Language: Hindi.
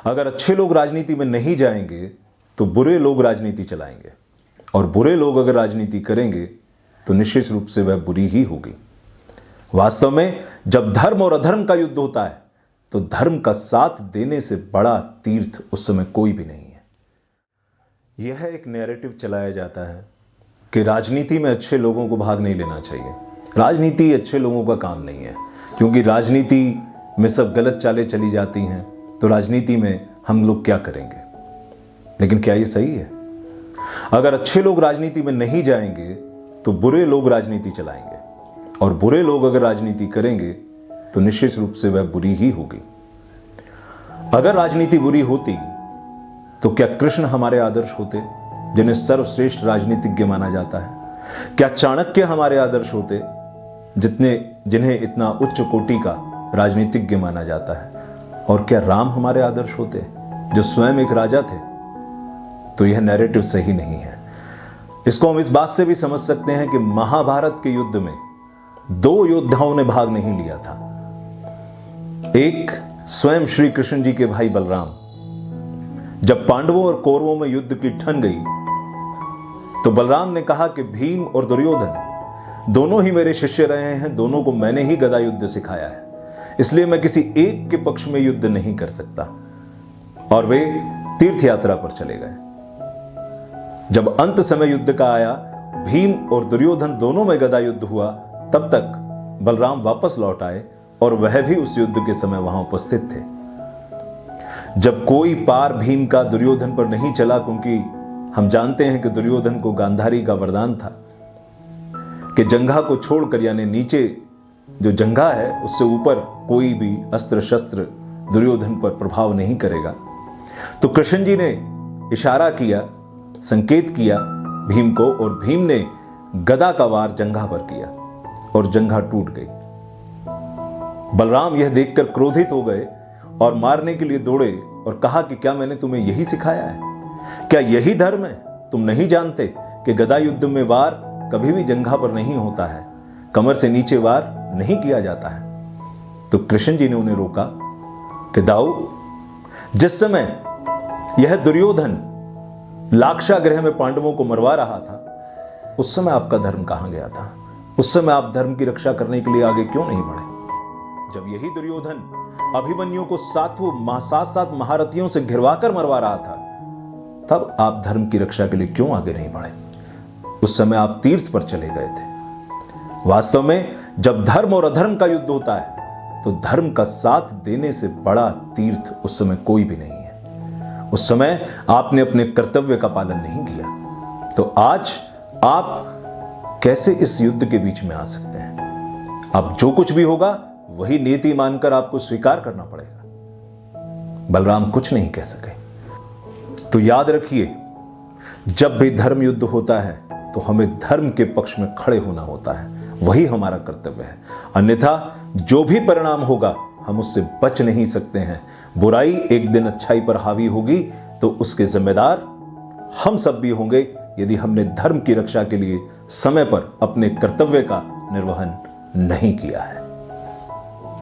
अगर अच्छे लोग राजनीति में नहीं जाएंगे तो बुरे लोग राजनीति चलाएंगे, और बुरे लोग अगर राजनीति करेंगे तो निश्चित रूप से वह बुरी ही होगी। वास्तव में जब धर्म और अधर्म का युद्ध होता है तो धर्म का साथ देने से बड़ा तीर्थ उस समय कोई भी नहीं है। यह एक नैरेटिव चलाया जाता है कि राजनीति में अच्छे लोगों को भाग नहीं लेना चाहिए। राजनीति अच्छे लोगों का काम नहीं है, क्योंकि राजनीति में सब गलत चालें चली जाती हैं, तो राजनीति में हम लोग क्या करेंगे। लेकिन क्या ये सही है? अगर अच्छे लोग राजनीति में नहीं जाएंगे तो बुरे लोग राजनीति चलाएंगे, और बुरे लोग अगर राजनीति करेंगे तो निश्चित रूप से वह बुरी ही होगी। अगर राजनीति बुरी होती तो क्या कृष्ण हमारे आदर्श होते, जिन्हें सर्वश्रेष्ठ राजनीतिज्ञ माना जाता है? क्या चाणक्य हमारे आदर्श होते, जिन्हें इतना उच्च कोटि का राजनीतिज्ञ माना जाता है? और क्या राम हमारे आदर्श होते, जो स्वयं एक राजा थे? तो यह नैरेटिव सही नहीं है। इसको हम इस बात से भी समझ सकते हैं कि महाभारत के युद्ध में दो योद्धाओं ने भाग नहीं लिया था। एक स्वयं श्री कृष्ण जी के भाई बलराम। जब पांडवों और कौरवों में युद्ध की ठन गई तो बलराम ने कहा कि भीम और दुर्योधन दोनों ही मेरे शिष्य रहे हैं, दोनों को मैंने ही गदा युद्ध सिखाया है, इसलिए मैं किसी एक के पक्ष में युद्ध नहीं कर सकता। और वे तीर्थ यात्रा पर चले गए। जब अंत समय युद्ध का आया, भीम और दुर्योधन दोनों में गदा युद्ध हुआ, तब तक बलराम वापस लौट आए और वह भी उस युद्ध के समय वहां उपस्थित थे। जब कोई पार भीम का दुर्योधन पर नहीं चला, क्योंकि हम जानते हैं कि दुर्योधन को गांधारी का वरदान था कि जंघा को छोड़कर, यानी नीचे जो जंघा है उससे ऊपर कोई भी अस्त्र शस्त्र दुर्योधन पर प्रभाव नहीं करेगा। तो कृष्ण जी ने इशारा किया, संकेत किया भीम को, और भीम ने गदा का वार जंघा पर किया और जंघा टूट गई। बलराम यह देखकर क्रोधित हो गए और मारने के लिए दौड़े और कहा कि क्या मैंने तुम्हें यही सिखाया है? क्या यही धर्म है? तुम नहीं जानते कि गदा युद्ध में वार कभी भी जंघा पर नहीं होता है, कमर से नीचे वार नहीं किया जाता है। तो कृष्ण जी ने उन्हें रोका कि दाऊ, जिस समय यह दुर्योधन लाक्षागृह में पांडवों को मरवा रहा था, उस समय आपका धर्म कहां गया था? उस समय आप धर्म की रक्षा करने के लिए आगे क्यों नहीं बढ़े? जब यही दुर्योधन अभिमन्यु को सात महारथियों से घिरवाकर मरवा रहा था, तब आप धर्म की रक्षा के लिए क्यों आगे नहीं बढ़े? उस समय आप तीर्थ पर चले गए थे। वास्तव में जब धर्म और अधर्म का युद्ध होता है तो धर्म का साथ देने से बड़ा तीर्थ उस समय कोई भी नहीं है। उस समय आपने अपने कर्तव्य का पालन नहीं किया। तो आज आप कैसे इस युद्ध के बीच में आ सकते हैं? अब जो कुछ भी होगा वही नीति मानकर आपको स्वीकार करना पड़ेगा। बलराम कुछ नहीं कह सके। तो याद रखिए, जब भी धर्म युद्ध होता है तो हमें धर्म के पक्ष में खड़े होना होता है, वही हमारा कर्तव्य है। अन्यथा जो भी परिणाम होगा हम उससे बच नहीं सकते हैं। बुराई एक दिन अच्छाई पर हावी होगी तो उसके जिम्मेदार हम सब भी होंगे, यदि हमने धर्म की रक्षा के लिए समय पर अपने कर्तव्य का निर्वहन नहीं किया है।